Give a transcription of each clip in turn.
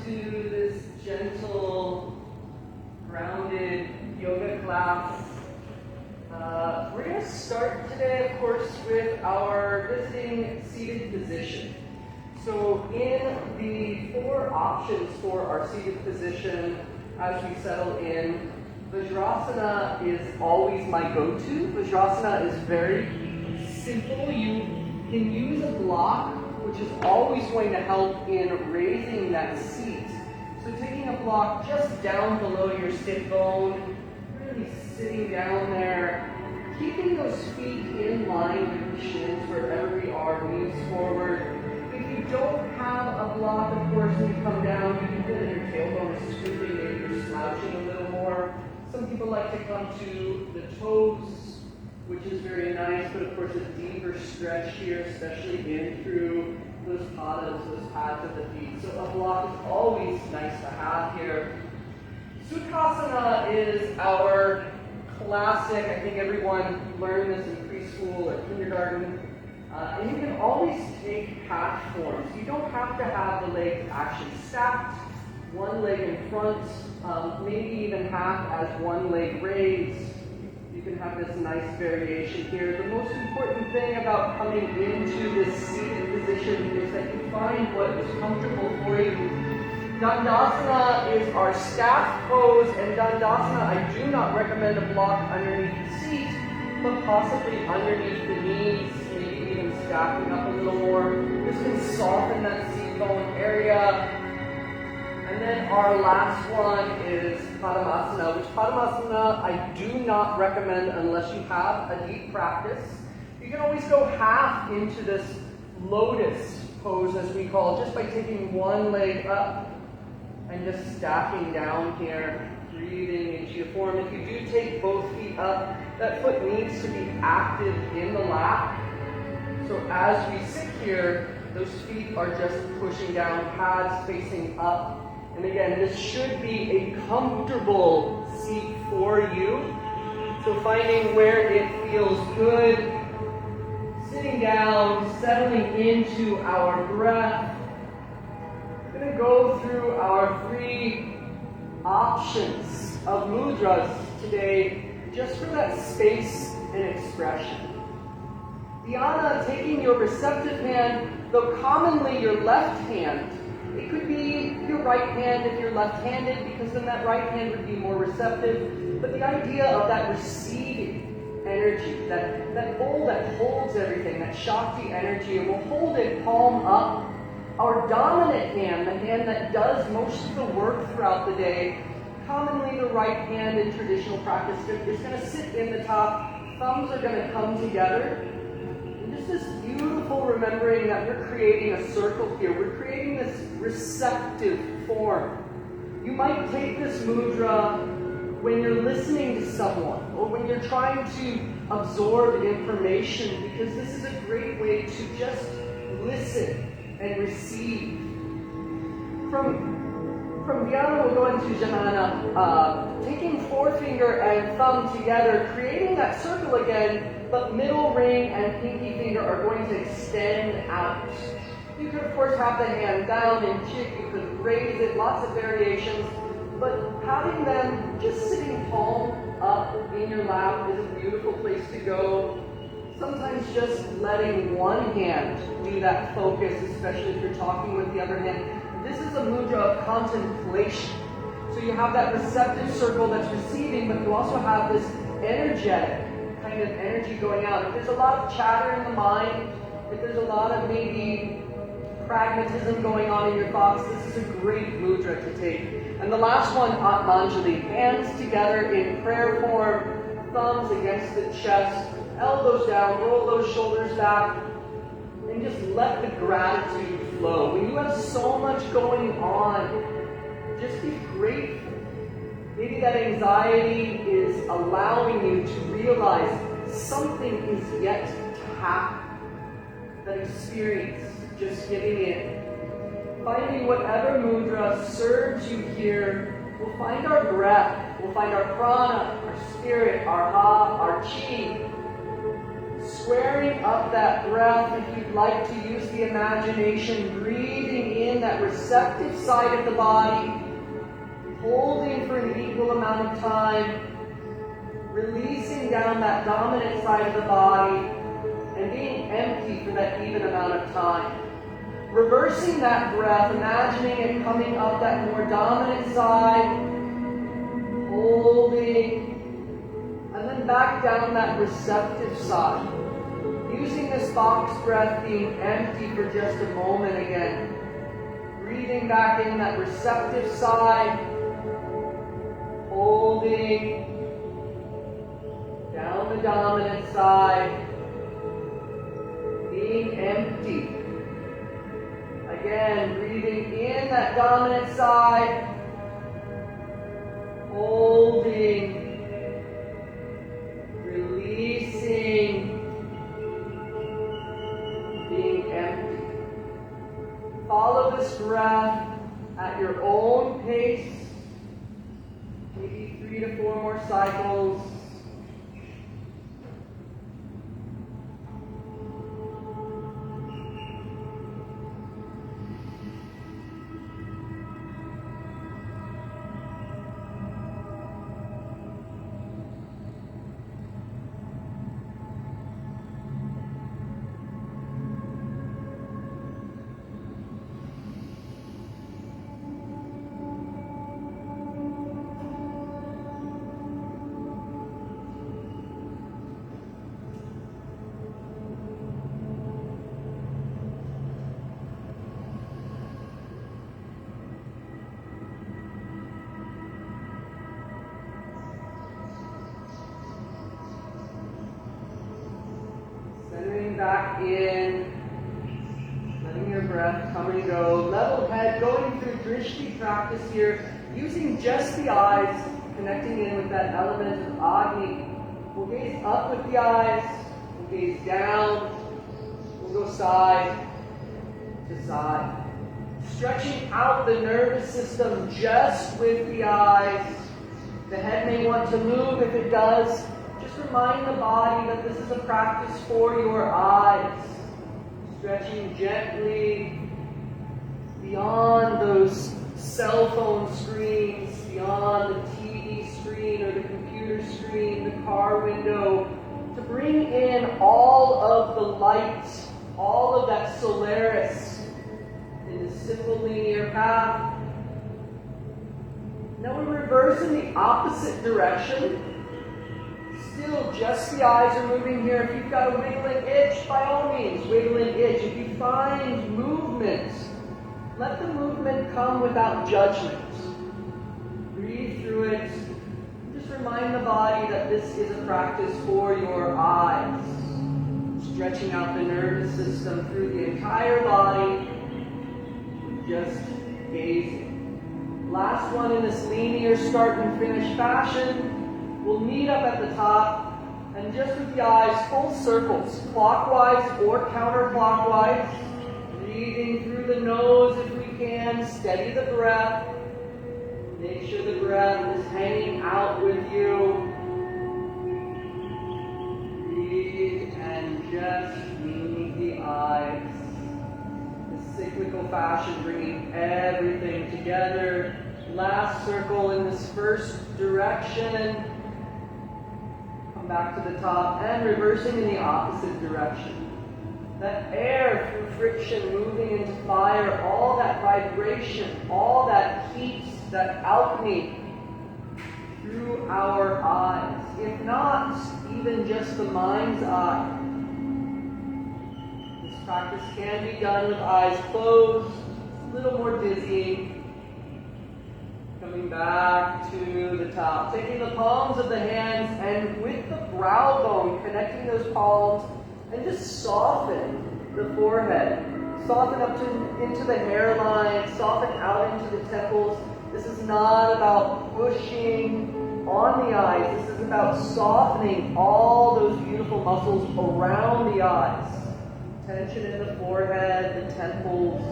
to this gentle, grounded yoga class. We're going to start today, of course, with our visiting seated position. So in the 4 options for our seated position, as we settle in, Vajrasana is always my go-to. Vajrasana is very simple. You can use a block, which is always going to help in raising that seat. So taking a block just down below your sit bone, really sitting down there, keeping those feet in line with the shins wherever we are, knees forward. If you don't have a block, of course, when you come down, you can feel that your tailbone is scooping, maybe you're slouching a little more. Some people like to come to the toes, which is very nice, but of course a deeper stretch here, especially in through those padas, those pads of the feet. So a block is always nice to have here. Sukhasana is our classic. I think everyone learned this in preschool or kindergarten. And you can always take half forms. You don't have to have the legs actually stacked, one leg in front, maybe even half as one leg raised. You can have this nice variation here. The most important thing about coming into this seated position is that you find what is comfortable for you. Dandasana is our staff pose, and Dandasana, I do not recommend a block underneath the seat, but possibly underneath the knees, maybe even stacking up a little more. This can soften that seat bone area. And then our last one is Padmasana, which Padmasana I do not recommend unless you have a deep practice. You can always go half into this lotus pose, as we call it, just by taking one leg up and just stacking down here, breathing into your form. If you do take both feet up, that foot needs to be active in the lap. So as we sit here, those feet are just pushing down, pads facing up. And again, this should be a comfortable seat for you. So finding where it feels good, sitting down, settling into our breath. We're going to go through our 3 options of mudras today, just for that space and expression. Dhyana, taking your receptive hand, though commonly your left hand. It could be your right hand if you're left-handed, because then that right hand would be more receptive. But the idea of that receiving energy, that bowl that holds everything, that Shakti energy, and we'll hold it palm up. Our dominant hand, the hand that does most of the work throughout the day, commonly the right hand in traditional practice, is going to sit in the top. Thumbs are going to come together. Just this beautiful remembering that we're creating a circle here. We're creating this receptive form. You might take this mudra when you're listening to someone or when you're trying to absorb information, because this is a great way to just listen and receive. From Dhyana, we'll go into Jnana, taking forefinger and thumb together, creating that circle again, but middle ring and pinky finger are going to extend out. You could, of course, have the hand down in chick, you could raise it, lots of variations, but having them just sitting palm up in your lap is a beautiful place to go. Sometimes just letting one hand do that focus, especially if you're talking with the other hand. This is a mudra of contemplation. So you have that receptive circle that's receiving, but you also have this energetic kind of energy going out. If there's a lot of chatter in the mind, if there's a lot of maybe pragmatism going on in your thoughts, this is a great mudra to take. And the last one, Atmanjali, hands together in prayer form, thumbs against the chest, elbows down, roll those shoulders back, and just let the gratitude flow. When you have so much going on, just be grateful. Maybe that anxiety is allowing you to realize something is yet to happen. That experience, just giving in. Finding whatever mudra serves you here. We'll find our breath. We'll find our prana, our spirit, our ha, our chi. squaring up that breath, if you'd like to use the imagination, breathing in that receptive side of the body, holding for an equal amount of time, releasing down that dominant side of the body, and being empty for that even amount of time. Reversing that breath, imagining it coming up that more dominant side, holding, and then back down that receptive side. Using this box breath, being empty for just a moment again. Breathing back in that receptive side, holding, down the dominant side, being empty. Again, breathing in that dominant side, holding, releasing, being empty. Follow this breath at your own pace, maybe 3 to 4 more cycles. Back in, letting your breath come and go. Level head, going through Drishti practice here, using just the eyes, connecting in with that element of Agni. We'll gaze up with the eyes, we'll gaze down, we'll go side to side. Stretching out the nervous system just with the eyes. The head may want to move. If it does, just remind the body that this is a practice for your eyes. Stretching gently beyond those cell phone screens, beyond the TV screen or the computer screen, the car window, to bring in all of the light, all of that Solaris in the simple linear path. Now we're reversing the opposite direction. Still, just the eyes are moving here. If you've got a wiggling itch, by all means, wiggling itch. If you find movement, let the movement come without judgment. Breathe through it. Just remind the body that this is a practice for your eyes. Stretching out the nervous system through the entire body. Just gazing. Last one in this linear start and finish fashion. We'll meet up at the top, and just with the eyes, full circles, clockwise or counterclockwise. Breathing through the nose if we can, steady the breath. Make sure the breath is hanging out with you. Breathe and just meet the eyes. The cyclical fashion, bringing everything together. Last circle in this first direction. Back to the top and reversing in the opposite direction. That air through friction moving into fire, all that vibration, all that heat, that alchemy through our eyes. If not, even just the mind's eye. This practice can be done with eyes closed, a little more dizzying. Coming back to the top, taking the palms of the hands and with the brow bone, connecting those palms and just soften the forehead. Soften up into the hairline, soften out into the temples. This is not about pushing on the eyes. This is about softening all those beautiful muscles around the eyes. Tension in the forehead, the temples.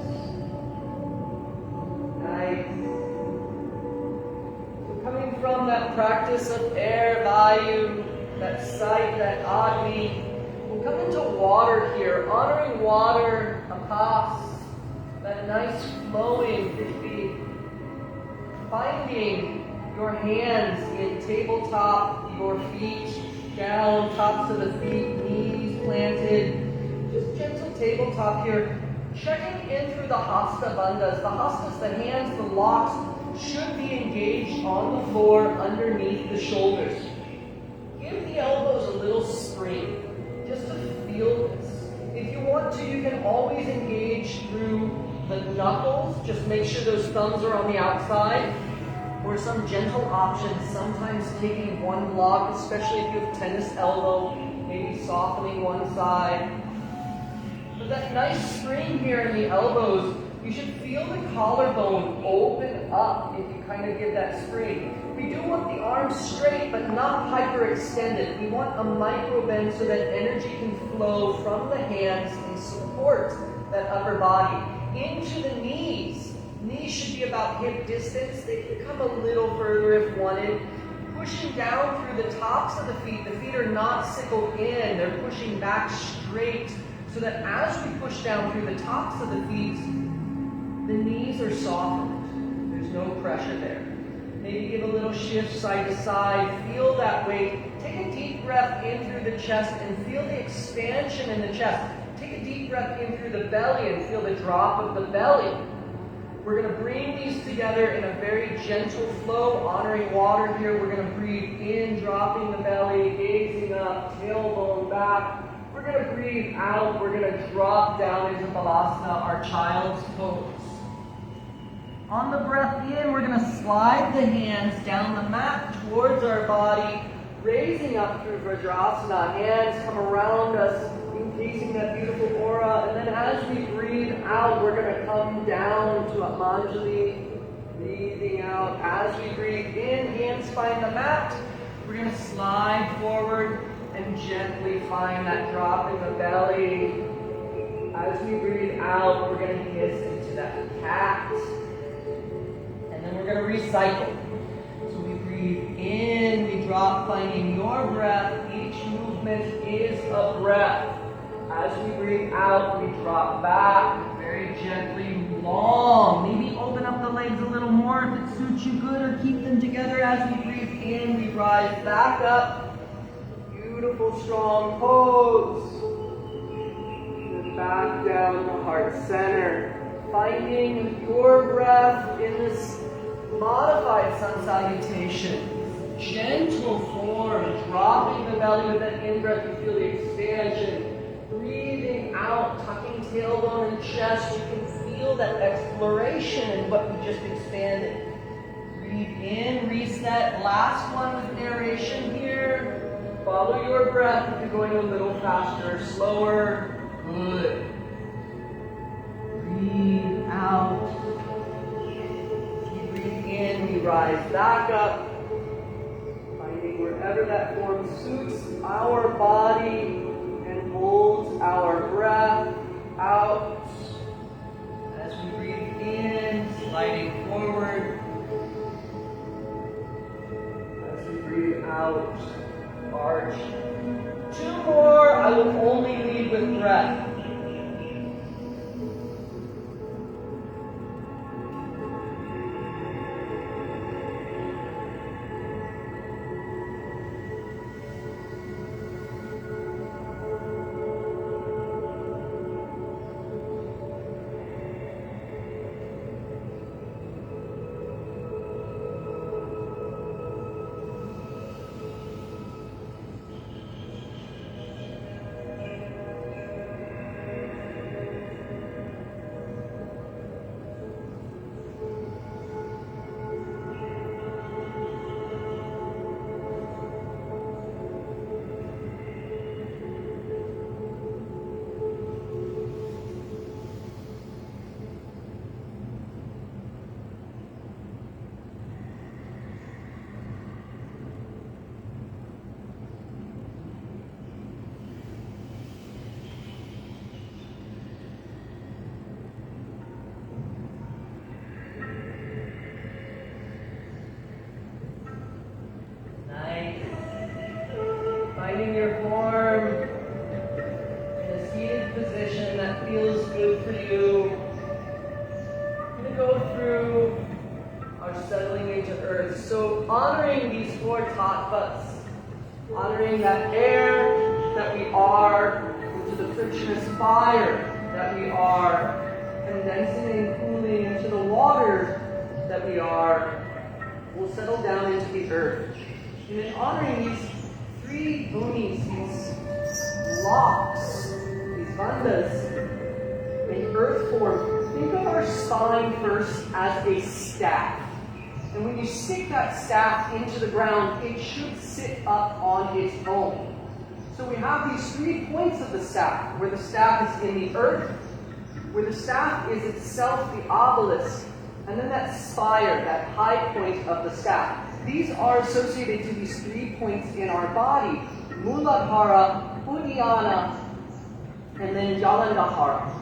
Nice. Coming from that practice of air, Vayu, that sight, that Agni, We'll come into water here, honoring water, apas, that nice flowing Drishti. Finding your hands in tabletop, your feet down, tops of the feet, knees planted. Just gentle tabletop here. Checking in through the hasta bandhas. The hastas, the hands, the locks, should be engaged on the floor underneath the shoulders. Give the elbows a little spring, just to feel this. If you want to, you can always engage through the knuckles. Just make sure those thumbs are on the outside. Or some gentle options, sometimes taking one block, especially if you have tennis elbow, maybe softening one side. But that nice spring here in the elbows, you should feel the collarbone open up if you kind of give that spring. We do want the arms straight, but not hyperextended. We want a micro bend so that energy can flow from the hands and support that upper body into the knees. Knees should be about hip distance. They can come a little further if wanted. Pushing down through the tops of the feet. The feet are not sickled in. They're pushing back straight so that as we push down through the tops of the feet, the knees are softened. There's no pressure there. Maybe give a little shift side to side. Feel that weight. Take a deep breath in through the chest and feel the expansion in the chest. Take a deep breath in through the belly and feel the drop of the belly. We're going to bring these together in a very gentle flow, honoring water here. We're going to breathe in, dropping the belly, gazing up, tailbone back. We're going to breathe out. We're going to drop down into Balasana, our child's pose. On the breath in, we're going to slide the hands down the mat towards our body, raising up through Vajrasana. Hands come around us, encasing that beautiful aura. And then as we breathe out, we're going to come down to a Manjali, breathing out. As we breathe in, hands find the mat. We're going to slide forward and gently find that drop in the belly. As we breathe out, we're going to hiss into that cat. And then we're going to recycle. So we breathe in, we drop, finding your breath. Each movement is a breath. As we breathe out, we drop back, very gently, long. Maybe open up the legs a little more if it suits you good, or keep them together. As we breathe in, we rise back up. Beautiful, strong pose. And back down to heart center. Finding your breath in this modified sun salutation. Gentle form, dropping the belly with that in-breath. You feel the expansion. Breathing out, tucking tailbone and chest. You can feel that exploration in what we just expanded. Breathe in, reset. Last one with narration here. Follow your breath if you're going a little faster, slower. Good. Breathe out. Breathe in, we rise back up. Finding wherever that form suits our body and holds our breath out. As we breathe in, sliding forward. As we breathe out, arch. 2 more. I will only lead with breath. feels good for you. I'm going to go through our settling into earth. So honoring these 4 tattvas, honoring that air that we are, into the frictionless fire that we are, condensing and cooling into the water that we are, we'll settle down into the earth. And in honoring these 3 bhumis, these blocks, these bandhas, in earth form, think of our spine first as a staff. And when you stick that staff into the ground, it should sit up on its own. So we have these 3 points of the staff, where the staff is in the earth, where the staff is itself the obelisk, and then that spire, that high point of the staff. These are associated to these 3 points in our body: Muladhara, Uddiyana, and then Jalandhara.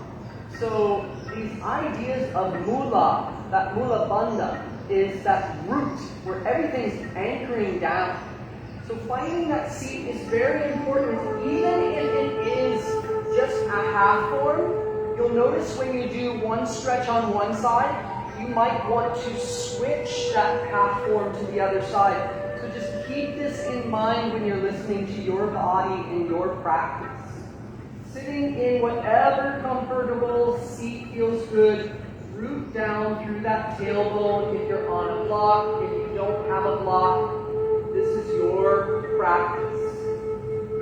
So these ideas of Mula, that Mula bandha, is that root where everything's anchoring down. So finding that seat is very important, even if it is just a half form. You'll notice when you do one stretch on one side, you might want to switch that half form to the other side. So just keep this in mind when you're listening to your body and your practice. Sitting in whatever comfortable seat feels good, root down through that tailbone if you're on a block. If you don't have a block, this is your practice.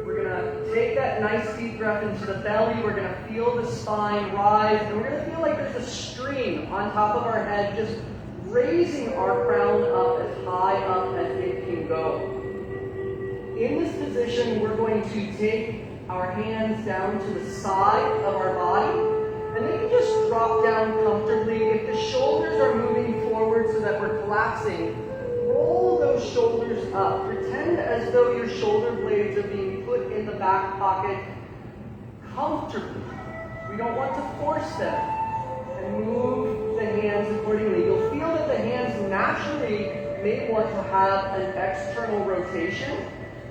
We're going to take that nice deep breath into the belly. We're going to feel the spine rise. And we're going to feel like there's a string on top of our head, just raising our crown up as high up as it can go. In this position, we're going to take our hands down to the side of our body. And then you just drop down comfortably. If the shoulders are moving forward so that we're collapsing, roll those shoulders up. Pretend as though your shoulder blades are being put in the back pocket comfortably. We don't want to force them. And move the hands accordingly. You'll feel that the hands naturally may want to have an external rotation,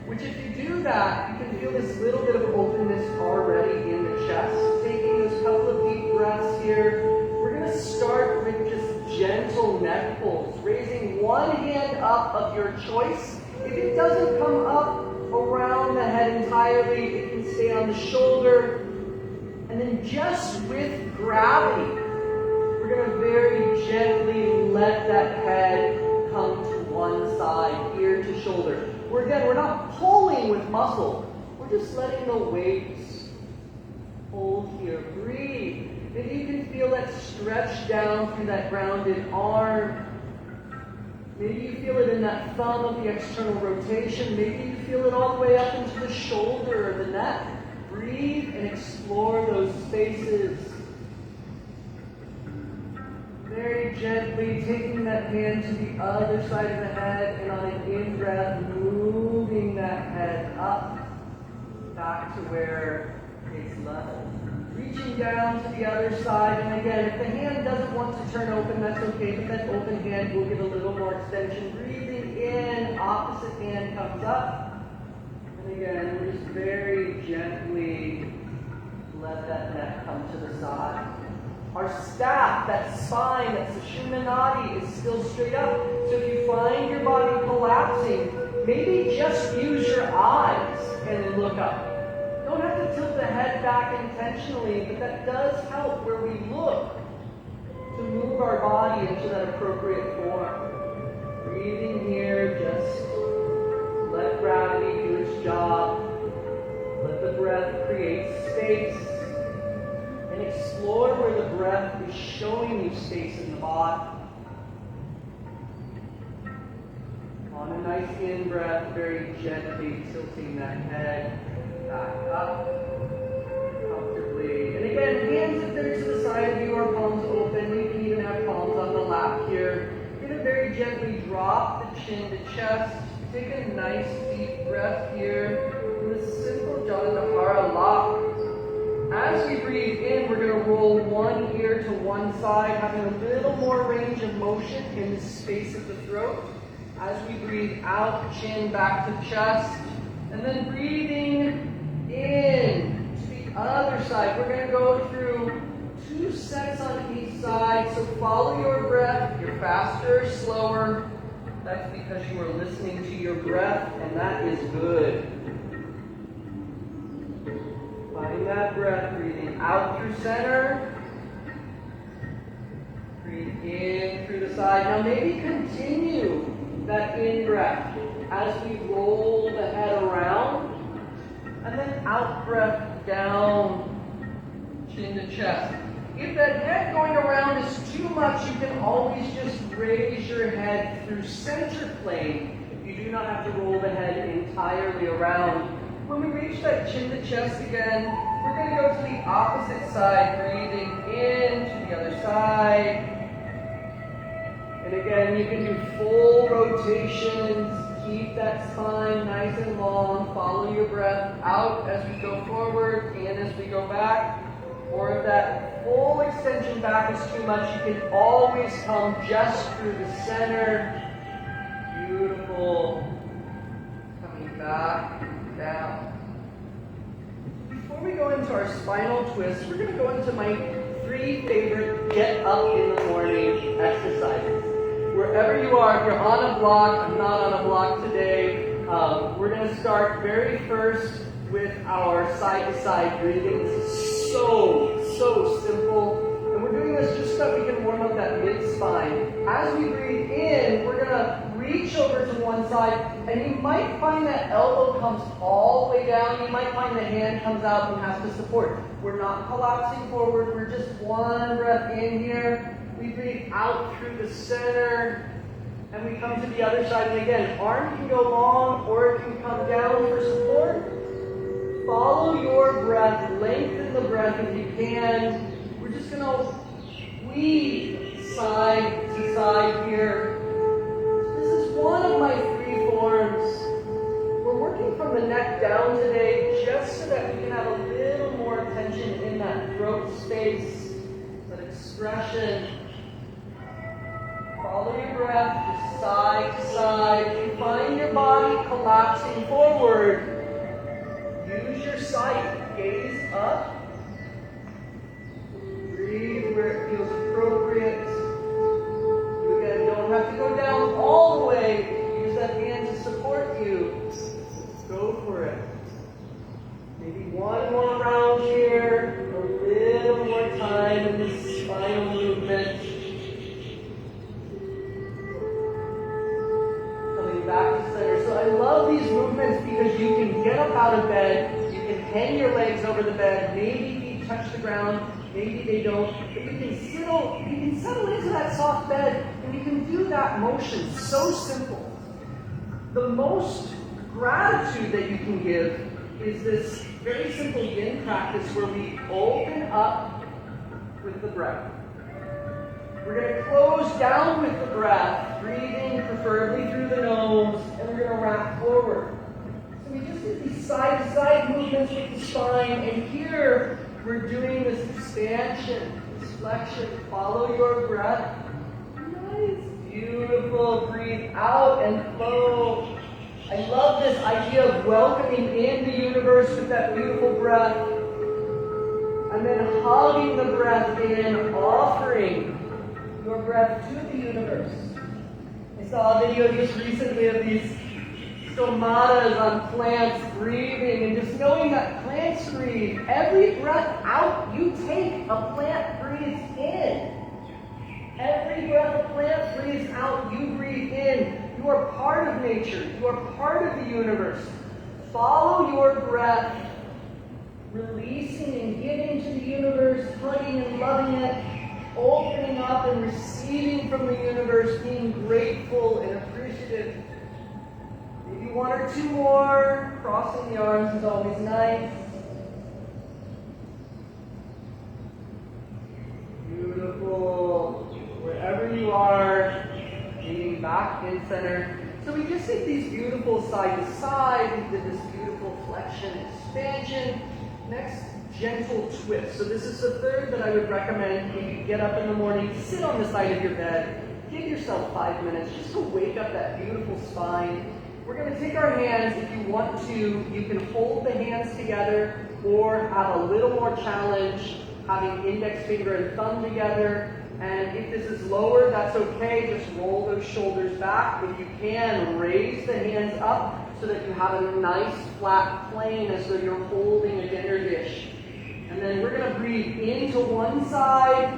which if you do that, you can feel this little bit of openness already in the chest. Taking those couple of deep breaths here, we're going to start with just gentle neck pulls, raising one hand up of your choice. If it doesn't come up around the head entirely, it can stay on the shoulder. And then just with gravity, we're going to very gently let that head come to one side, ear to shoulder. We're not pulling with muscle. We're just letting the weights hold here. Breathe. Maybe you can feel that stretch down through that grounded arm. Maybe you feel it in that thumb of the external rotation. Maybe you feel it all the way up into the shoulder or the neck. Breathe and explore those spaces. Very gently taking that hand to the other side of the head, and on an in-breath, moving that head up, back to where it's level. Reaching down to the other side, and again, if the hand doesn't want to turn open, that's okay, but that open hand will give a little more extension. Breathing in, opposite hand comes up, and again, we're just very gently let that neck come to the side. Our staff, that spine, that Sashumna Nadi is still straight up. So if you find your body collapsing, maybe just use your eyes and then look up. Don't have to tilt the head back intentionally, but that does help where we look to move our body into that appropriate form. Breathing here, just let gravity do its job. Let the breath create space. And explore where the breath is showing you space in the body. On a nice in-breath, very gently tilting that head back up comfortably. And again, hands if they're to the side of you or palms open. You can even have palms on the lap here. You're going to very gently drop the chin to chest. Take a nice deep breath here. In this simple Jalandhara lock. As we breathe in, we're going to roll one ear to one side, having a little more range of motion in the space of the throat. As we breathe out, chin back to chest. And then breathing in to the other side. We're going to go through sets on each side, so follow your breath. You're faster or slower. That's because you are listening to your breath, and that is good. Find that breath, breathing out through center. Breathe in through the side. Now maybe continue that in-breath as we roll the head around. And then out-breath down, chin to chest. If that head going around is too much, you can always just raise your head through center plane. You do not have to roll the head entirely around. When we reach that chin to chest again, we're going to go to the opposite side, breathing in to the other side. And again, you can do full rotations. Keep that spine nice and long. Follow your breath out as we go forward, in as we go back. Or if that full extension back is too much, you can always come just through the center. Beautiful. Coming back, down. Before we go into our spinal twist, we're going to go into my 3 favorite get up in the morning exercises. Wherever you are, if you're on a block, I'm not on a block today, we're going to start very first with our side-to-side breathing. This is so simple. And we're doing this just so that we can warm up that mid-spine. As we breathe in, we're going to reach over to one side, and you might find that elbow comes all the way down. You might find the hand comes out and has to support. We're not collapsing forward. We're just one breath in here. We breathe out through the center, and we come to the other side. And again, arm can go long, or it can come down for support. Follow your breath, lengthen the breath if you can. We're just going to weave side to side here. This is one of my 3 forms. We're working from the neck down today just so that we can have a little more attention in that throat space, that expression. Follow your breath, just side to side. If you find your body collapsing forward, use your sight. Gaze up. Breathe where it feels appropriate. You again don't have to go down all the way. Use that hand to support you. Go for it. Maybe one more round here. A little more time in this spinal movement. Back to center. So I love these movements because you can get up out of bed, you can hang your legs over the bed, maybe feet touch the ground, maybe they don't, but you can settle into that soft bed, and you can do that motion. So simple. The most gratitude that you can give is this very simple yin practice where we open up with the breath. We're going to close down with the breath, breathing preferably through the nose, and we're going to wrap forward. So we just did these side-to-side movements with the spine, and here we're doing this expansion, this flexion. Follow your breath. Nice, beautiful. Breathe out and flow. I love this idea of welcoming in the universe with that beautiful breath, and then hugging the breath in, offering your breath to the universe. I saw a video just recently of these stomatas on plants breathing, and just knowing that plants breathe. Every breath out you take, a plant breathes in. Every breath a plant breathes out, you breathe in. You are part of nature. You are part of the universe. Follow your breath, releasing and giving to the universe, hugging and loving it, opening up and receiving from the universe, being grateful and appreciative. Maybe 1 or 2 more. Crossing the arms is always nice. Beautiful. Wherever you are, leaning back in center. So we just did these beautiful side to side. We did this beautiful flexion, expansion. Next, gentle twist. So this is the third that I would recommend when you get up in the morning. Sit on the side of your bed. Give yourself 5 minutes just to wake up that beautiful spine. We're going to take our hands. If you want to, you can hold the hands together or have a little more challenge. having index finger and thumb together. And if this is lower, that's okay. Just roll those shoulders back. If you can, raise the hands up so that you have a nice flat plane as though you're holding a dinner dish. And then we're going to breathe into one side.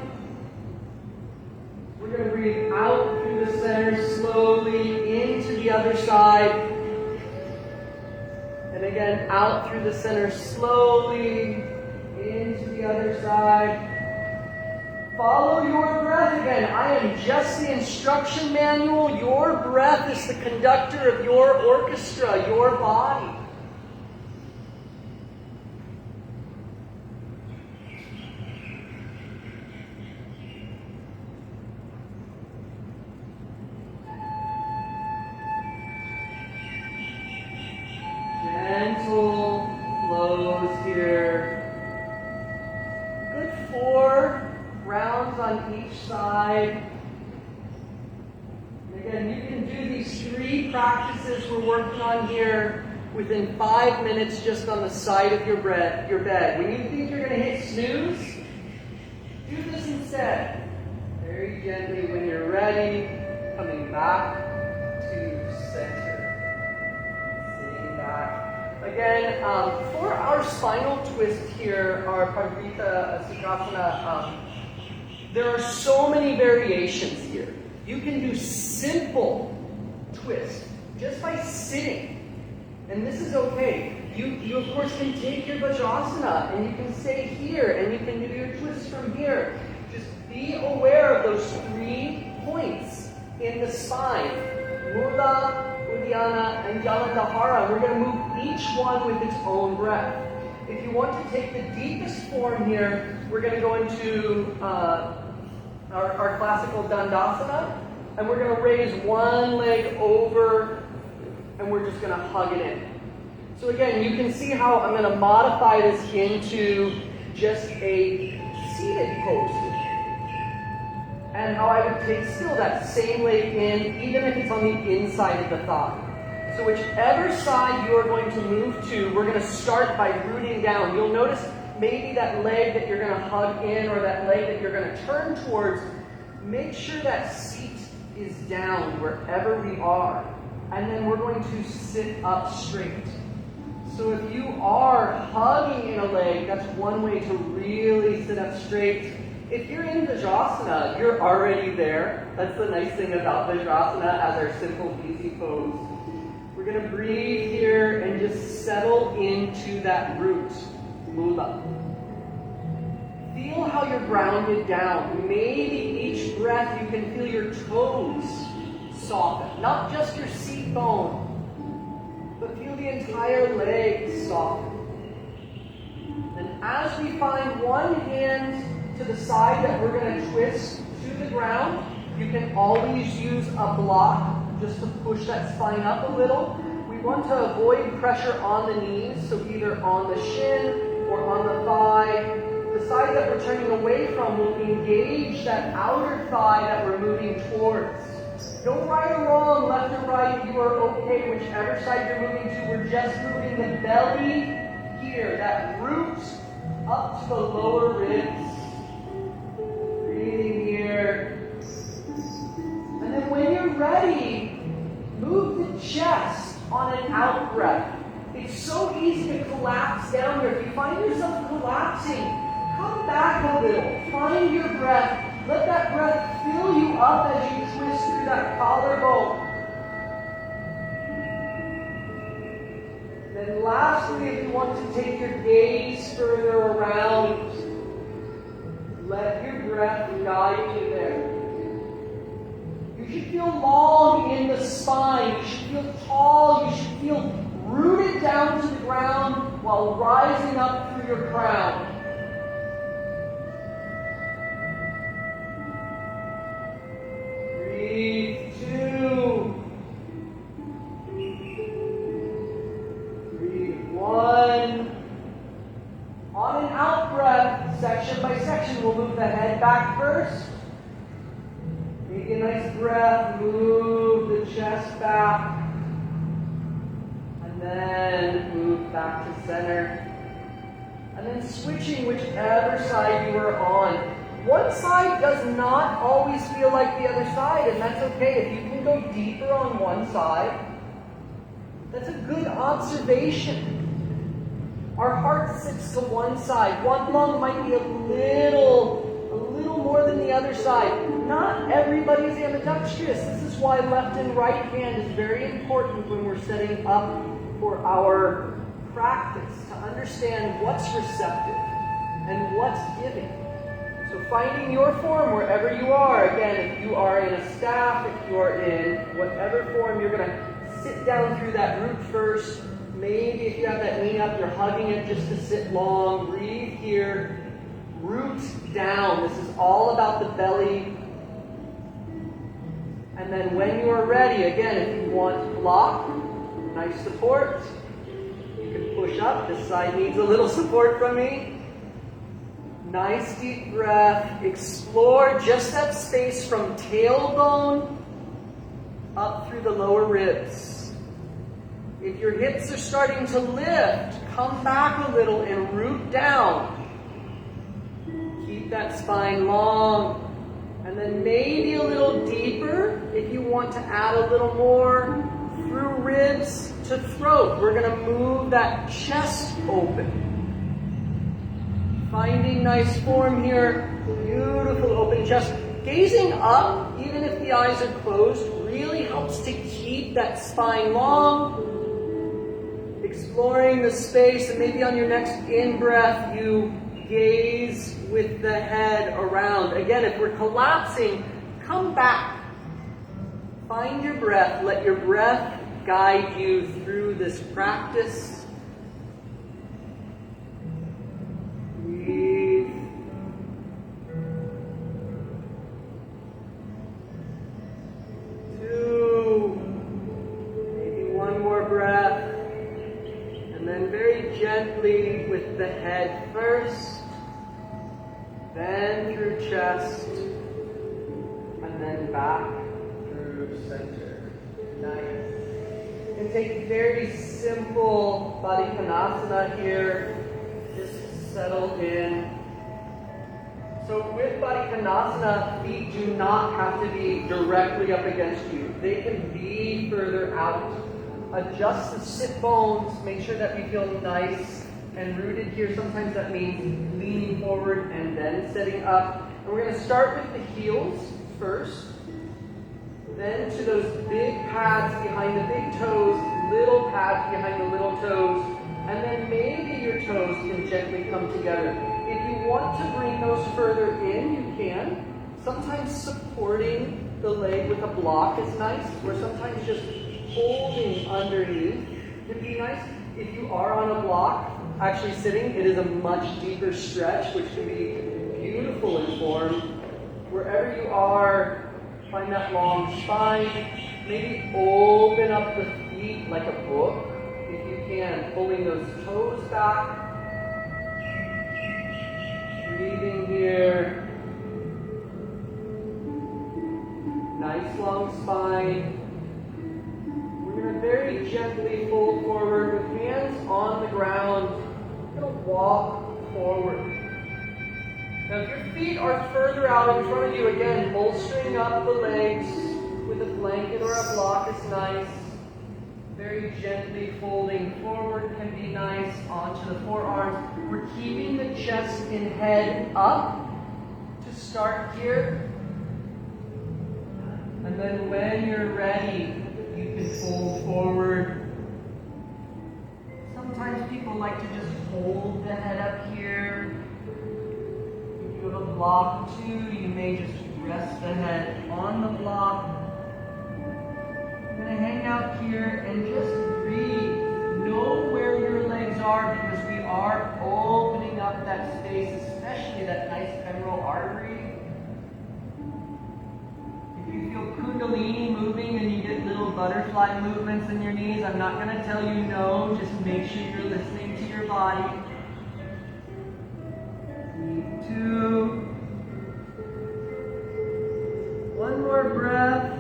We're going to breathe out through the center slowly into the other side. And again, out through the center slowly into the other side. Follow your breath again. I am just the instruction manual. Your breath is the conductor of your orchestra, your body. Gentle flows here. Good 4 rounds on each side. And again, you can do these 3 practices we're working on here within 5 minutes just on the side of your bed. When you think you're going to hit snooze, do this instead. Very gently when you're ready, coming back to center. Sitting back. Again, for our spinal twist here, our Parvrita Sukhasana, there are so many variations here. You can do simple twist just by sitting. And this is okay. You of course can take your Vajrasana and you can stay here and you can do your twist from here. Just be aware of those 3 points in the spine. Mula, Uddiyana, and Jalandhara. We're going to move each one with its own breath. If you want to take the deepest form here, we're going to go into our classical Dandasana, and we're going to raise one leg over, and we're just going to hug it in. So again, you can see how I'm going to modify this into just a seated pose. And how I would take still that same leg in, even if it's on the inside of the thigh. So whichever side you are going to move to, we're going to start by rooting down. You'll notice maybe that leg that you're going to hug in or that leg that you're going to turn towards, make sure that seat is down wherever we are. And then we're going to sit up straight. So if you are hugging in a leg, that's one way to really sit up straight. If you're in Vajrasana, you're already there. That's the nice thing about Vajrasana as our simple, easy pose. We're going to breathe here and just settle into that root, Mula. Feel how you're grounded down. Maybe each breath you can feel your toes soften. Not just your seat bone, but feel the entire leg soften. And as we find one hand to the side that we're going to twist to the ground, you can always use a block just to push that spine up a little. We want to avoid pressure on the knees, so either on the shin or on the thigh. The side that we're turning away from will engage that outer thigh that we're moving towards. No right or wrong, left or right, you are okay, whichever side you're moving to. We're just moving the belly here, that root up to the lower ribs. Breathing here. And then when you're ready, move the chest on an out breath. It's so easy to collapse down here. If you find yourself collapsing, come back a little. Find your breath. Let that breath fill you up as you twist through that collarbone. Then lastly, if you want to take your gaze further around, let your breath guide you there. You should feel long in the spine. You should feel tall. You should feel rooted down to the ground while rising up through your crown. Breathe 2. Breathe 1. On an out breath, section by section, we'll move the head back first. Take a nice breath, move the chest back. And then move back to center. And then switching whichever side you are on. One side does not always feel like the other side, and that's okay. If you can go deeper on one side, that's a good observation. Our heart sits to one side. One lung might be a little more than the other side. Not everybody's ambidextrous. This is why left and right hand is very important when we're setting up for our practice, to understand what's receptive and what's giving. So finding your form wherever you are. Again, if you are in a staff, if you are in whatever form, you're going to sit down through that root first. Maybe if you have that knee up, you're hugging it just to sit long. Breathe here. Root down. This is all about the belly. And then when you are ready, again, if you want block, nice support. You can push up. This side needs a little support from me. Nice deep breath. Explore just that space from tailbone up through the lower ribs. If your hips are starting to lift, come back a little and root down. Keep that spine long. And then maybe a little deeper if you want to add a little more through ribs to throat. We're going to move that chest open. Finding nice form here. Beautiful open chest. Gazing up, even if the eyes are closed, really helps to keep that spine long. Exploring the space, and maybe on your next in-breath, you gaze with the head around. Again, if we're collapsing, come back. Find your breath. Let your breath guide you through this practice. Breathe. Two. Maybe one more breath. And then very gently with the head first, then through chest, and then back through center. Nice. And take very simple Body Konasana here. Just settle in. So with Body Konasana, feet do not have to be directly up against you. They can be further out. Adjust the sit bones. Make sure that we feel nice and rooted here. Sometimes that means leaning forward and then sitting up. And we're going to start with the heels first. Then to those big pads behind the big toes, little pads behind the little toes. And then maybe your toes can gently come together. If you want to bring those further in, you can. Sometimes supporting the leg with a block is nice, or sometimes just holding underneath would be nice. If you are on a block, actually sitting, it is a much deeper stretch, which can be beautiful in form. Wherever you are, find that long spine. Maybe open up the feet like a book, if you can, pulling those toes back. Breathing here. Nice long spine. We're going to very gently fold forward with hands on the ground. We're going to walk forward. Now if your feet are further out in front of you, again, bolstering up the legs with a blanket or a block is nice. Very gently folding forward can be nice onto the forearms. We're keeping the chest and head up to start here. And then when you're ready, you can fold forward. Sometimes people like to just hold the head up here. If you have a block too, you may just rest the head on the block. I'm going to hang out here and just breathe. Know where your legs are, because we are opening up that space, especially that nice femoral artery. If you feel Kundalini moving and you get little butterfly movements in your knees, I'm not going to tell you no, just make sure you're listening to your body. Breathe 2. One more breath.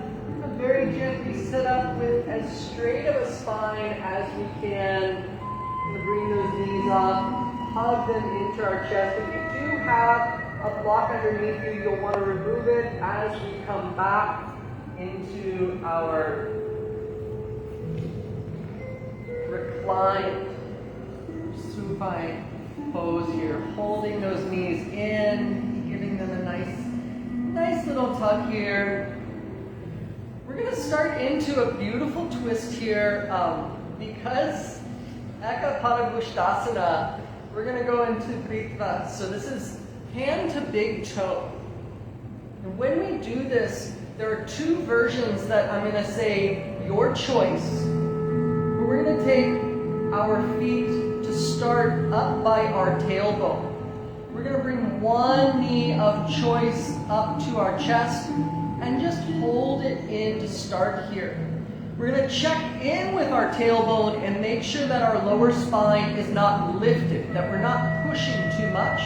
Very gently sit up with as straight of a spine as we can. Bring those knees up. hug them into our chest. If you do have a block underneath you, you'll want to remove it as we come back into our reclined supine pose here. Holding those knees in, giving them a nice little tug here. We're going to start into a beautiful twist here. Because Eka Padangusthasana, we're going to go into Tatvas. So this is hand to big toe. And when we do this, there are two versions that I'm going to say your choice. We're going to take our feet to start up by our tailbone. We're going to bring one knee of choice up to our chest and just hold it in to start here. We're going to check in with our tailbone and make sure that our lower spine is not lifted, that we're not pushing too much.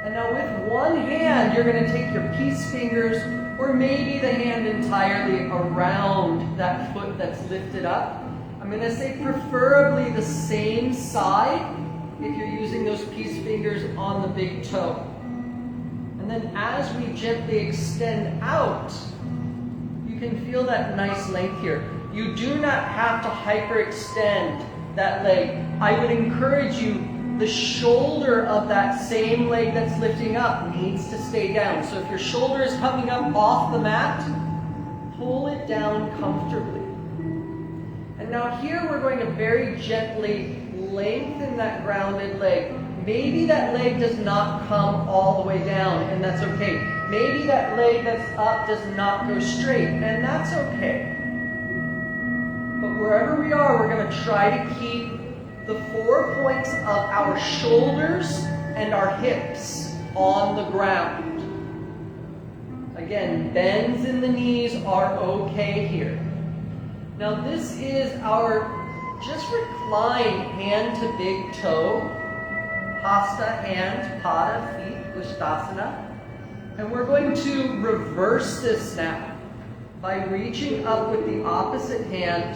And now with one hand, you're going to take your peace fingers or maybe the hand entirely around that foot that's lifted up. I'm going to say preferably the same side if you're using those peace fingers on the big toe. And then as we gently extend out, you can feel that nice length here. You do not have to hyperextend that leg. I would encourage you, the shoulder of that same leg that's lifting up needs to stay down. So if your shoulder is coming up off the mat, pull it down comfortably. And now here we're going to very gently lengthen that grounded leg. Maybe that leg does not come all the way down, and that's okay. Maybe that leg that's up does not go straight, and that's okay. But wherever we are, we're going to try to keep the 4 points of our shoulders and our hips on the ground. Again, bends in the knees are okay here. Now this is our just reclined hand to big toe. Hasta, hands, pada, feet, Gusthasana. And we're going to reverse this now by reaching up with the opposite hand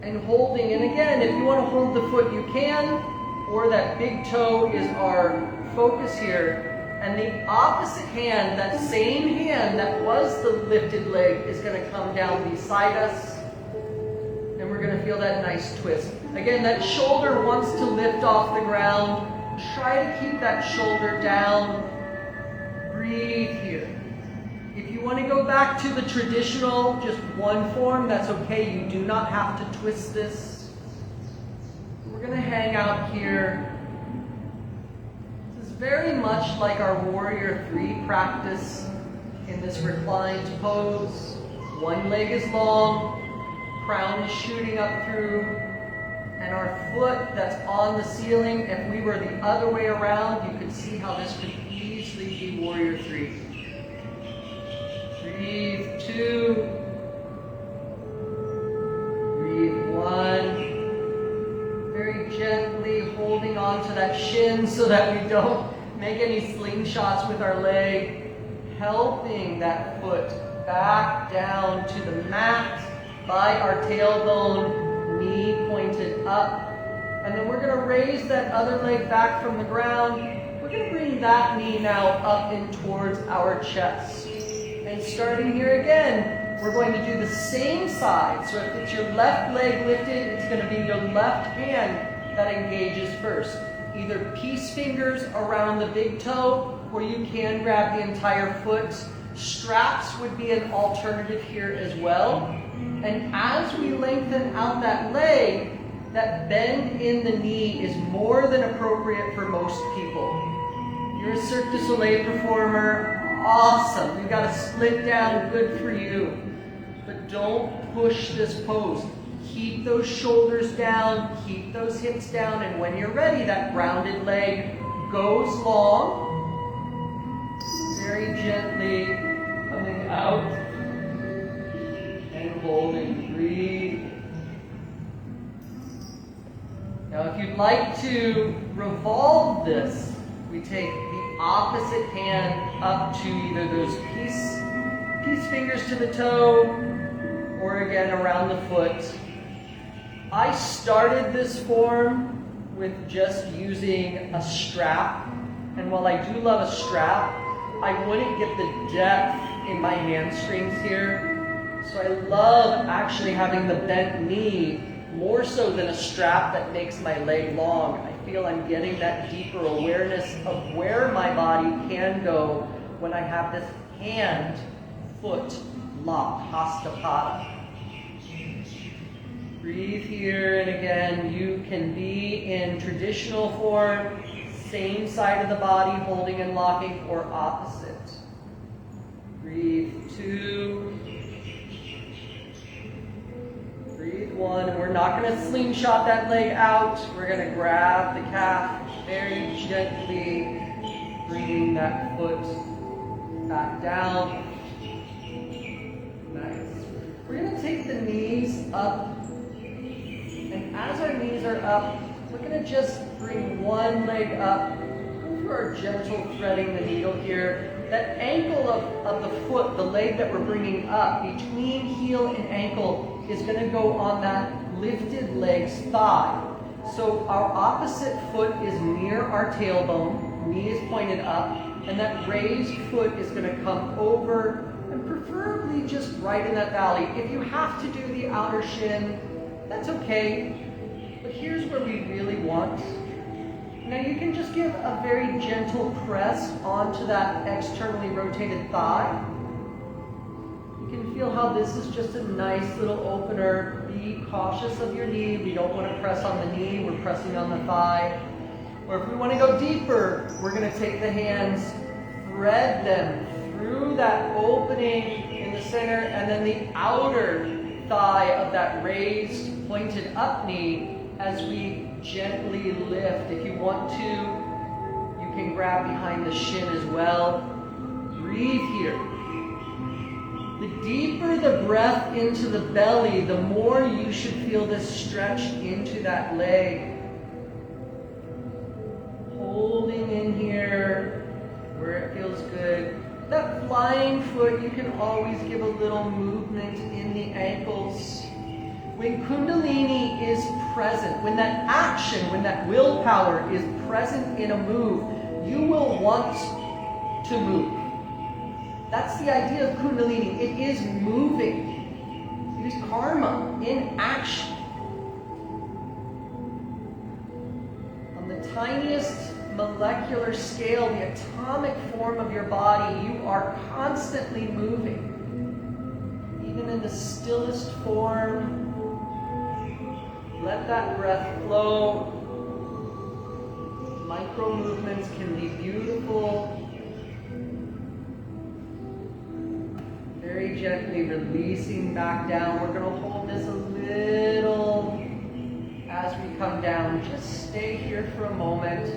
and holding. And again, if you want to hold the foot, you can, or that big toe is our focus here. And the opposite hand, that same hand that was the lifted leg, is going to come down beside us. And we're going to feel that nice twist. Again, that shoulder wants to lift off the ground. Try to keep that shoulder down. Breathe here. If you want to go back to the traditional, just one form, that's okay. You do not have to twist this. We're going to hang out here. This is very much like our Warrior 3 practice in this reclined pose. One leg is long, crown is shooting up through, and our foot that's on the ceiling, if we were the other way around, you could see how this could easily be Warrior 3. Breathe 2. Breathe 1. Very gently holding on to that shin so that we don't make any slingshots with our leg. Helping that foot back down to the mat by our tailbone. Knee pointed up. And then we're going to raise that other leg back from the ground. We're going to bring that knee now up in towards our chest. And starting here again, we're going to do the same side. So if it's your left leg lifted, it's going to be your left hand that engages first. Either peace fingers around the big toe, or you can grab the entire foot. Straps would be an alternative here as well. And as we lengthen out that leg, that bend in the knee is more than appropriate for most people. You're a Cirque du Soleil performer, awesome. You've got a split down, good for you. But don't push this pose. Keep those shoulders down, keep those hips down, and when you're ready, that grounded leg goes long. Very gently coming out. And holding, breathe. Now if you'd like to revolve this, we take the opposite hand up to either those peace fingers to the toe, or again around the foot. I started this form with just using a strap. And while I do love a strap, I wouldn't get the depth in my hamstrings here. So I love actually having the bent knee more so than a strap that makes my leg long. I feel I'm getting that deeper awareness of where my body can go when I have this hand-foot lock, Hastapada. Breathe here, and again, you can be in traditional form, same side of the body, holding and locking, or opposite. Breathe 2. Breathe 1. And we're not going to slingshot that leg out. We're going to grab the calf very gently, bringing that foot back down. Nice. We're going to take the knees up. And as our knees are up, we're going to just bring one leg up for our gentle threading the needle here. That ankle of the foot, the leg that we're bringing up, between heel and ankle, is going to go on that lifted leg's thigh. So our opposite foot is near our tailbone, knee is pointed up, and that raised foot is going to come over and preferably just right in that valley. If you have to do the outer shin, that's okay. But here's where we really want. Now you can just give a very gentle press onto that externally rotated thigh. You can feel how this is just a nice little opener. Be cautious of your knee. We don't want to press on the knee, we're pressing on the thigh. Or if we want to go deeper, we're going to take the hands, thread them through that opening in the center, and then the outer thigh of that raised, pointed up knee as we gently lift. If you want to, you can grab behind the shin as well. Breathe here. The deeper the breath into the belly, the more you should feel this stretch into that leg. Holding in here where it feels good. That flying foot, you can always give a little movement in the ankles. When Kundalini is present, when that action, when that willpower is present in a move, you will want to move. That's the idea of Kundalini. It is moving. It is karma in action. On the tiniest molecular scale, the atomic form of your body, you are constantly moving. Even in the stillest form, let that breath flow. Micro movements can be beautiful. Very gently releasing back down. We're going to hold this a little as we come down. Just stay here for a moment.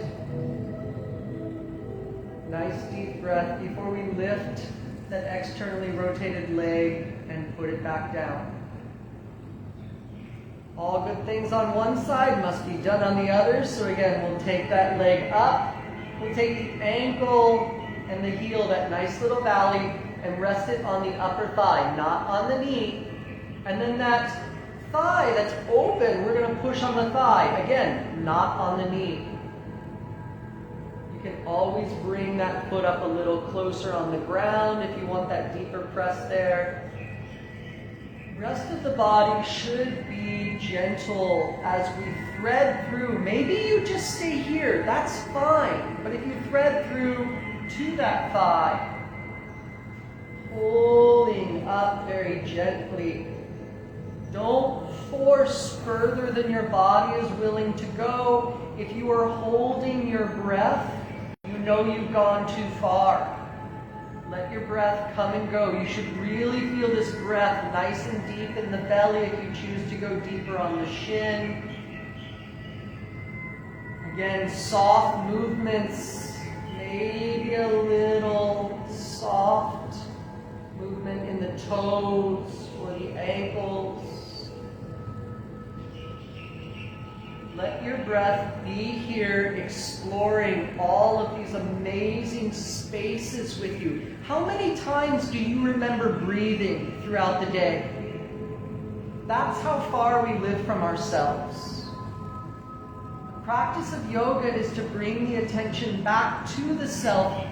Nice deep breath before we lift that externally rotated leg and put it back down. All good things on one side must be done on the other. So again, we'll take that leg up. We'll take the ankle and the heel, that nice little valley, and rest it on the upper thigh, not on the knee. And then that thigh that's open, we're going to push on the thigh. Again, not on the knee. You can always bring that foot up a little closer on the ground if you want that deeper press there. Rest of the body should be gentle as we thread through. Maybe you just stay here, that's fine. But if you thread through to that thigh, pulling up very gently. Don't force further than your body is willing to go. If you are holding your breath, you know you've gone too far. Let your breath come and go. You should really feel this breath nice and deep in the belly if you choose to go deeper on the shin. Again, soft movements, maybe a little soft movement in the toes or the ankles. Let your breath be here, exploring all of these amazing spaces with you. How many times do you remember breathing throughout the day? That's how far we live from ourselves. practice of yoga is to bring the attention back to the self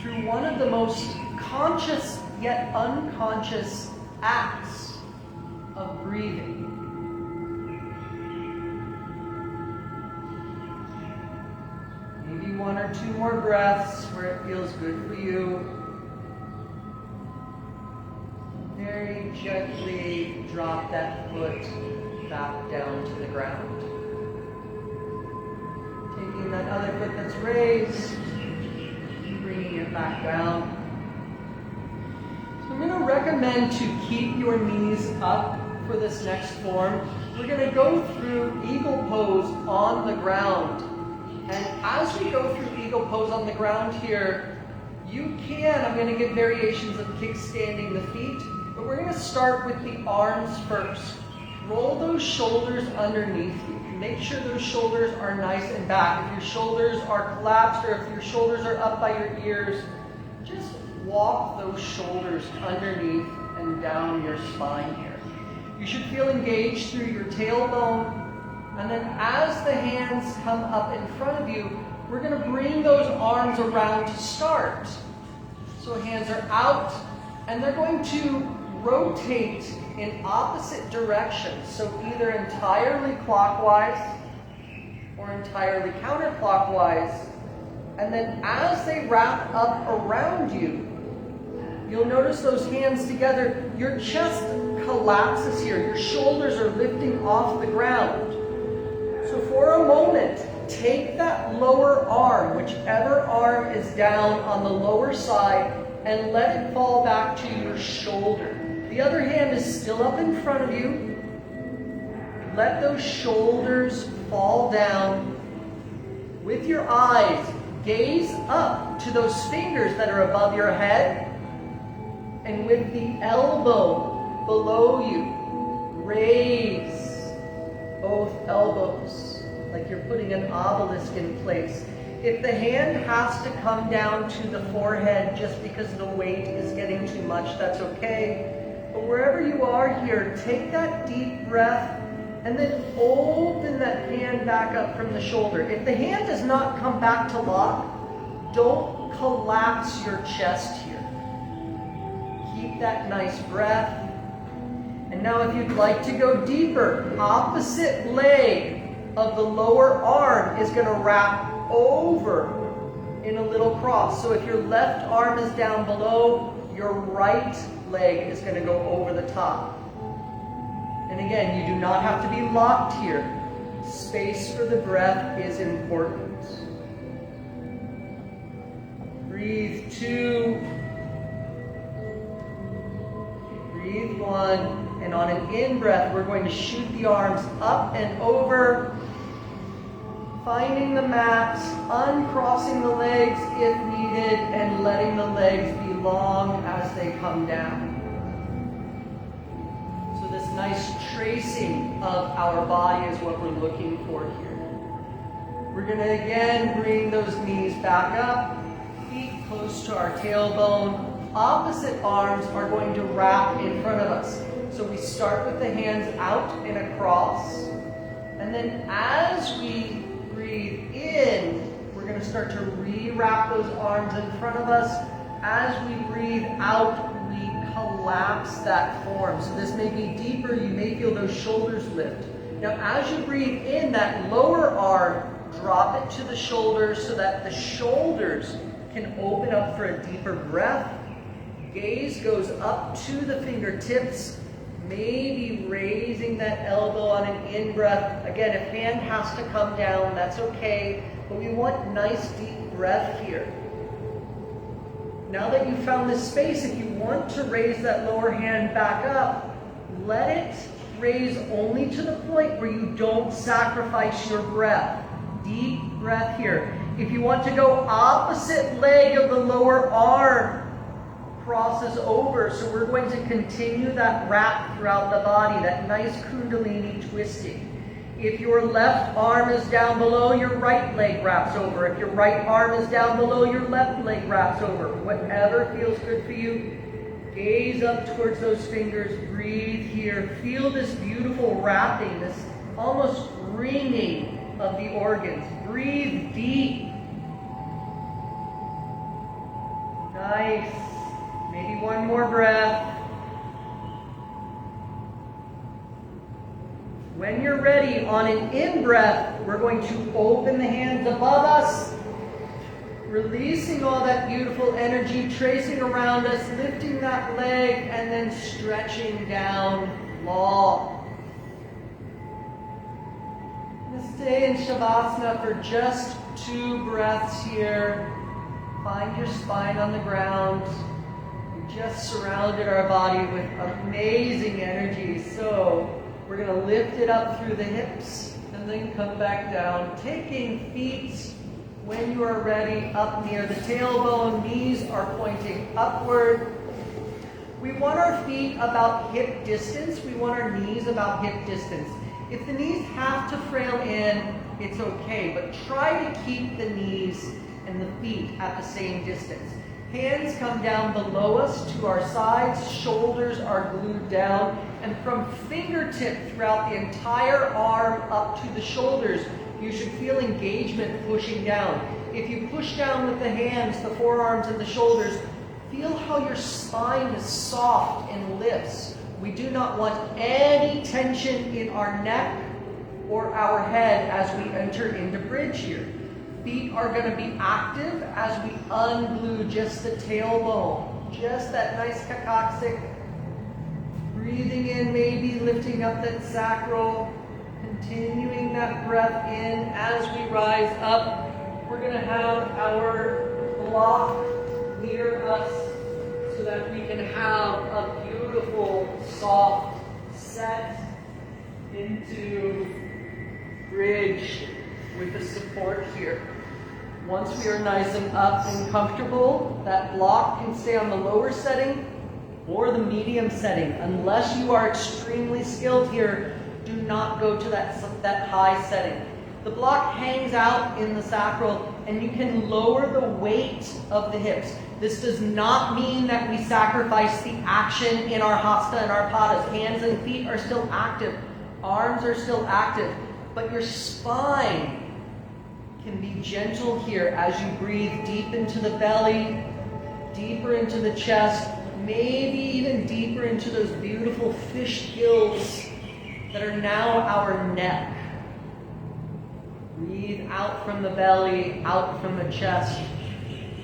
through one of the most conscious yet unconscious acts of breathing. Maybe one or two more breaths where it feels good for you. Very gently drop that foot back down to the ground. Taking that other foot that's raised, bringing it back down. So I'm going to recommend to keep your knees up for this next form. We're going to go through eagle pose on the ground. And as we go through eagle pose on the ground here, I'm going to give variations of kickstanding the feet, but we're going to start with the arms first. Roll those shoulders underneath you. Make sure those shoulders are nice and back. If your shoulders are collapsed or if your shoulders are up by your ears, just walk those shoulders underneath and down your spine here. You should feel engaged through your tailbone. And then as the hands come up in front of you, we're going to bring those arms around to start. So hands are out, and they're going to rotate in opposite directions. So either entirely clockwise or entirely counterclockwise. And then as they wrap up around you, you'll notice those hands together. Your chest collapses here. Your shoulders are lifting off the ground. So for a moment, take that lower arm, whichever arm is down on the lower side, and let it fall back to your shoulder. The other hand is still up in front of you. Let those shoulders fall down. With your eyes, gaze up to those fingers that are above your head. And with the elbow below you, raise both elbows, like you're putting an obelisk in place. If the hand has to come down to the forehead just because the weight is getting too much, that's okay. But wherever you are here, take that deep breath and then open that hand back up from the shoulder. If the hand does not come back to lock, don't collapse your chest here. Keep that nice breath. And now if you'd like to go deeper, opposite leg of the lower arm is going to wrap over in a little cross. So if your left arm is down below, your right leg is going to go over the top. And again, you do not have to be locked here. Space for the breath is important. Breathe 2. Breathe 1. And on an in-breath, we're going to shoot the arms up and over, finding the mat, uncrossing the legs if needed, and letting the legs be long as they come down. So this nice tracing of our body is what we're looking for here. We're going to again bring those knees back up, feet close to our tailbone. Opposite arms are going to wrap in front of us. So we start with the hands out and across. And then as we breathe in, we're going to start to re-wrap those arms in front of us. As we breathe out, we collapse that form. So this may be deeper. You may feel those shoulders lift. Now as you breathe in, that lower arm, drop it to the shoulders so that the shoulders can open up for a deeper breath. Gaze goes up to the fingertips. Maybe raising that elbow on an in-breath. Again, if hand has to come down, that's okay. But we want nice deep breath here. Now that you've found this space, if you want to raise that lower hand back up, let it raise only to the point where you don't sacrifice your breath. Deep breath here. If you want to go opposite leg of the lower arm, crosses over, so we're going to continue that wrap throughout the body, that nice Kundalini twisting. If your left arm is down below, your right leg wraps over. If your right arm is down below, your left leg wraps over. Whatever feels good for you, gaze up towards those fingers, breathe here. Feel this beautiful wrapping, this almost ringing of the organs. Breathe deep. Nice. Maybe one more breath. When you're ready, on an in-breath, we're going to open the hands above us, releasing all that beautiful energy, tracing around us, lifting that leg, and then stretching down long. Stay in Savasana for just 2 breaths here. Find your spine on the ground. We just surrounded our body with amazing energy. So we're going to lift it up through the hips and then come back down. Taking feet, when you are ready, up near the tailbone. Knees are pointing upward. We want our feet about hip distance. We want our knees about hip distance. If the knees have to frail in, it's okay, but try to keep the knees and the feet at the same distance. Hands come down below us to our sides, shoulders are glued down, and from fingertip throughout the entire arm up to the shoulders, you should feel engagement pushing down. If you push down with the hands, the forearms and the shoulders, feel how your spine is soft and lifts. We do not want any tension in our neck or our head as we enter into bridge here. Feet are going to be active as we unglue just the tailbone. Just that nice coccyx. Breathing in, maybe lifting up that sacral. Continuing that breath in as we rise up. We're going to have our block near us so that we can have a beautiful, soft set into bridge with the support here. Once we are nice and up and comfortable, that block can stay on the lower setting or the medium setting. Unless you are extremely skilled here, do not go to that high setting. The block hangs out in the sacral and you can lower the weight of the hips. This does not mean that we sacrifice the action in our Hatha and our Padas. Hands and feet are still active. Arms are still active. But your spine can be gentle here as you breathe deep into the belly, deeper into the chest, maybe even deeper into those beautiful fish gills that are now our neck. Breathe out from the belly, out from the chest,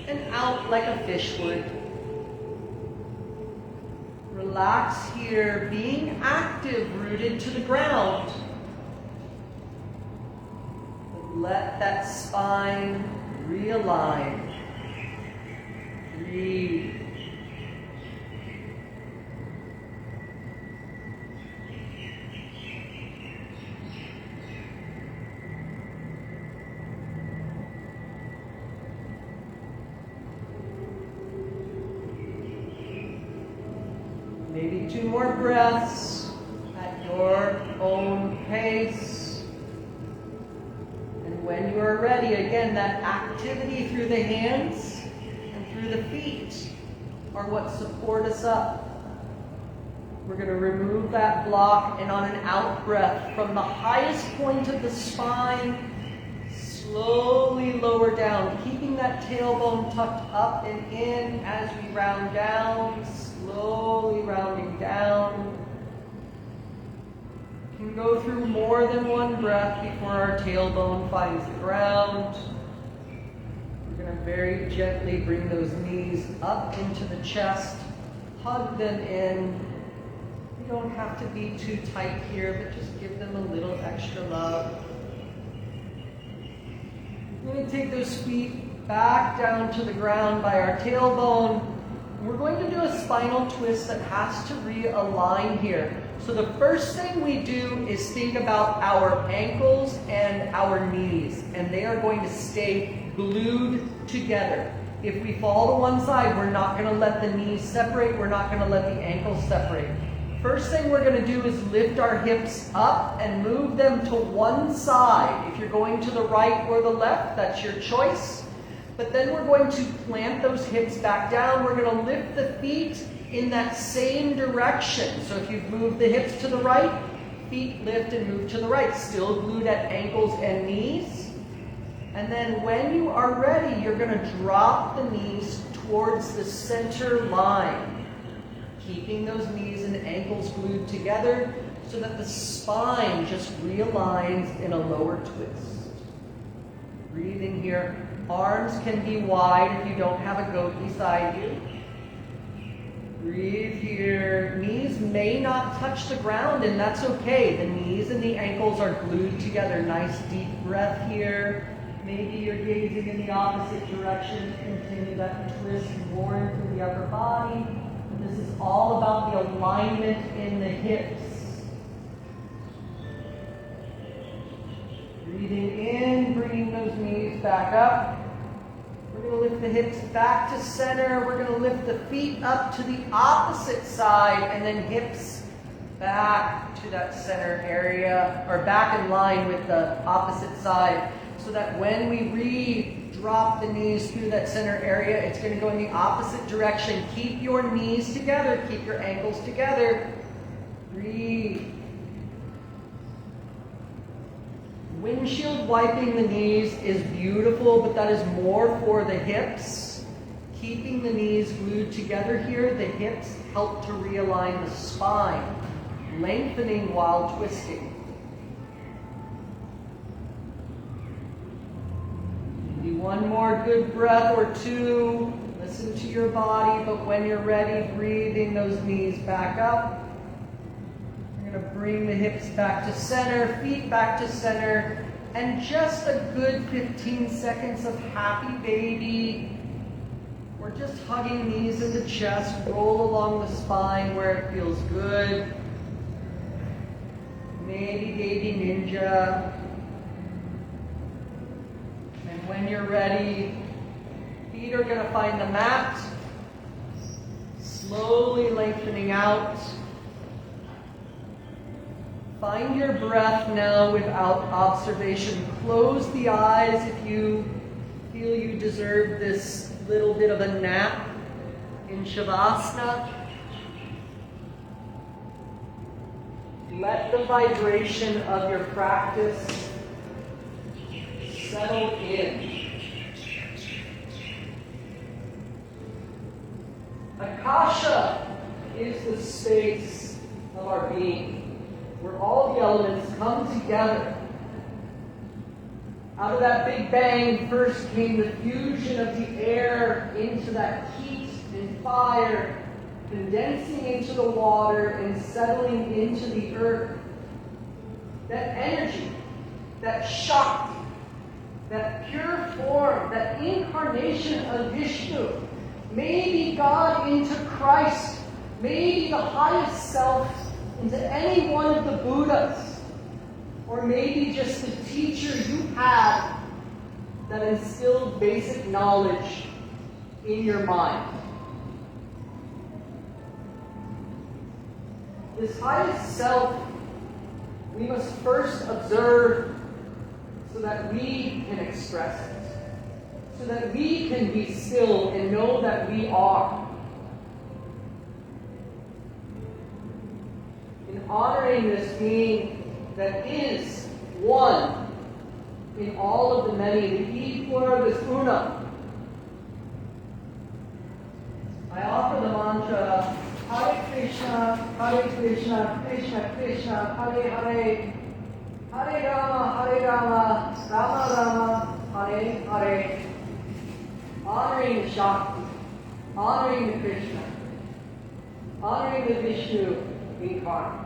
and out like a fish would. Relax here, being active, rooted to the ground. Let that spine realign. Breathe. Maybe 2 more breaths at your own pace. And when you are ready, again, that activity through the hands and through the feet are what support us up. We're going to remove that block, and on an out breath from the highest point of the spine, slowly lower down, keeping that tailbone tucked up and in as we round down, slowly rounding down. You can go through more than 1 breath before our tailbone finds the ground. We're going to very gently bring those knees up into the chest, hug them in. You don't have to be too tight here, but just give them a little extra love. We're going to take those feet back down to the ground by our tailbone. We're going to do a spinal twist that has to realign here. So the first thing we do is think about our ankles and our knees, and they are going to stay glued together. If we fall to one side, we're not going to let the knees separate. We're not going to let the ankles separate. First thing we're going to do is lift our hips up and move them to one side. If you're going to the right or the left, that's your choice. But then we're going to plant those hips back down. We're going to lift the feet in that same direction. So if you've moved the hips to the right, Feet lift and move to the right, still glued at ankles and knees. And then when you are ready, you're going to drop the knees towards the center line, keeping those knees and ankles glued together so that the spine just realigns in a lower twist. Breathing here. Arms can be wide if you don't have a goat beside you. Breathe here. Knees may not touch the ground, and that's okay. The knees and the ankles are glued together. Nice deep breath here. Maybe you're gazing in the opposite direction. Continue that twist more into the upper body. And this is all about the alignment in the hips. Breathing in, bringing those knees back up. We're going to lift the hips back to center. We're going to lift the feet up to the opposite side, and then hips back to that center area, or back in line with the opposite side, so that when we drop the knees through that center area, it's going to go in the opposite direction. Keep your knees together. Keep your ankles together. Breathe. Windshield wiping the knees is beautiful, but that is more for the hips. Keeping the knees glued together here, the hips help to realign the spine, lengthening while twisting. Maybe one more good breath or two. Listen to your body, but when you're ready, breathing those knees back up. We're going to bring the hips back to center, feet back to center, and just a good 15 seconds of happy baby. We're just hugging knees into chest, roll along the spine where it feels good. Maybe baby ninja. And when you're ready, feet are going to find the mat, slowly lengthening out. Find your breath now without observation. Close the eyes if you feel you deserve this little bit of a nap in Shavasana. Let the vibration of your practice settle in. Akasha is the space of our being, where all the elements come together. Out of that Big Bang first came the fusion of the air into that heat and fire, condensing into the water and settling into the earth. That energy, that Shakti, that pure form, that incarnation of Vishnu, maybe God into Christ, maybe the highest self into any one of the Buddhas, or maybe just the teacher you had that instilled basic knowledge in your mind. This highest self we must first observe so that we can express it, so that we can be still and know that we are. Honoring this being that is one in all of the many, the E pluribus una. I offer the mantra, Hare Krishna, Krishna Krishna, Hare Hare, Hare Rama, Rama Rama, Hare Hare. Honoring the Shakti, honoring the Krishna, honoring the Vishnu incarnate.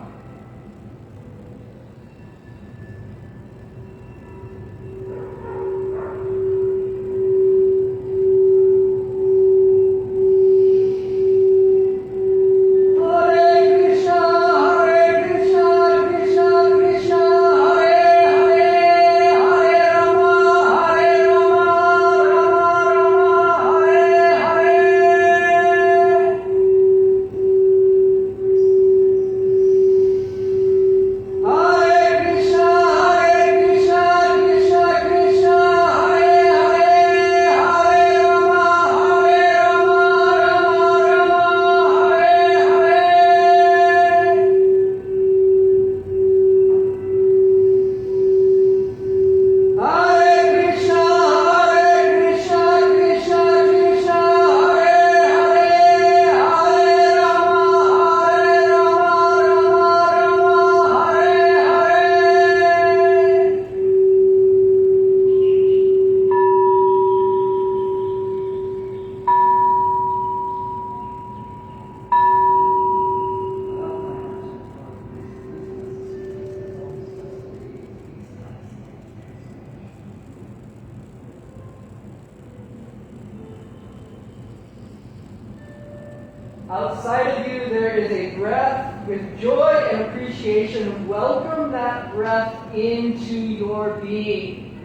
Outside of you, there is a breath with joy and appreciation. Welcome that breath into your being.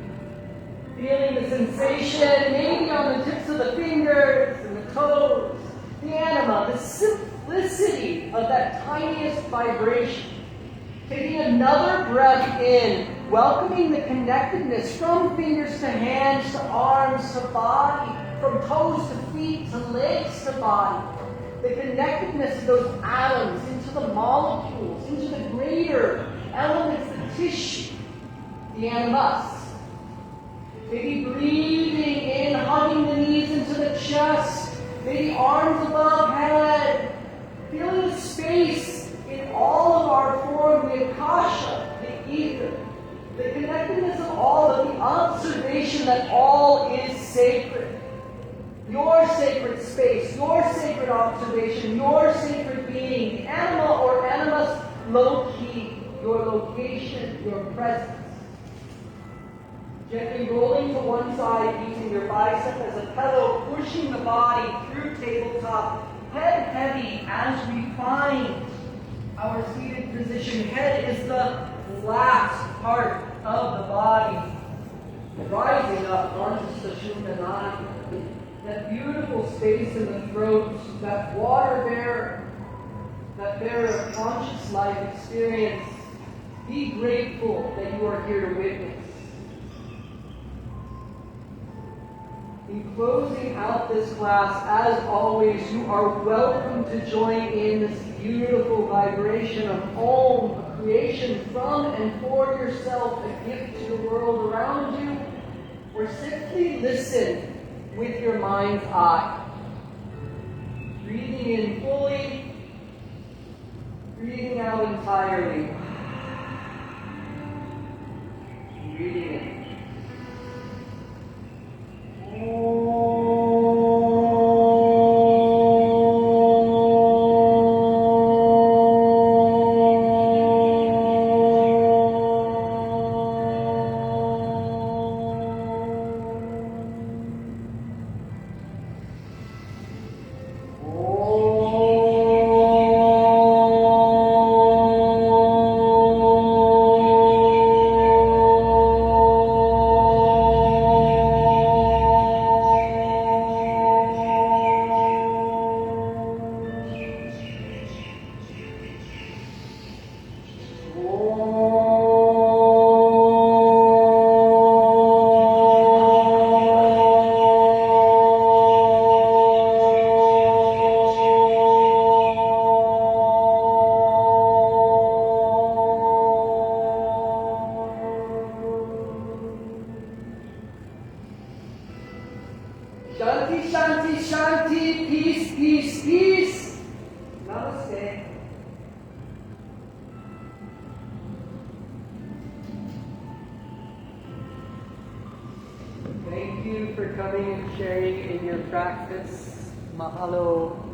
Feeling the sensation, maybe on the tips of the fingers and the toes. The anima, the simplicity of that tiniest vibration. Taking another breath in, welcoming the connectedness from fingers to hands to arms to body, from toes to feet to legs to body. The connectedness of those atoms into the molecules, into the greater elements, the tissue, the animus. Maybe breathing in, hugging the knees into the chest, maybe arms above head, feeling the space in all of our form, the akasha, the ether, the connectedness of all, of the observation that all is sacred. Your sacred space, your sacred observation, your sacred being, the anima or animus loci, your location, your presence. Gently rolling to one side, using your bicep as a pillow, pushing the body through tabletop, head heavy as we find our seated position. Head is the last part of the body, rising up onto Sashumna Nadi. That beautiful space in the throat, that water bearer, that bearer of conscious life experience. Be grateful that you are here to witness. In closing out this class, as always, you are welcome to join in this beautiful vibration of Om, a creation from and for yourself, a gift to the world around you, or simply listen with your mind's eye. Breathing in fully, breathing out entirely. Breathing in. Shanti, Shanti, Shanti, peace, peace, peace. Namaste. Thank you for coming and sharing in your practice. Mahalo.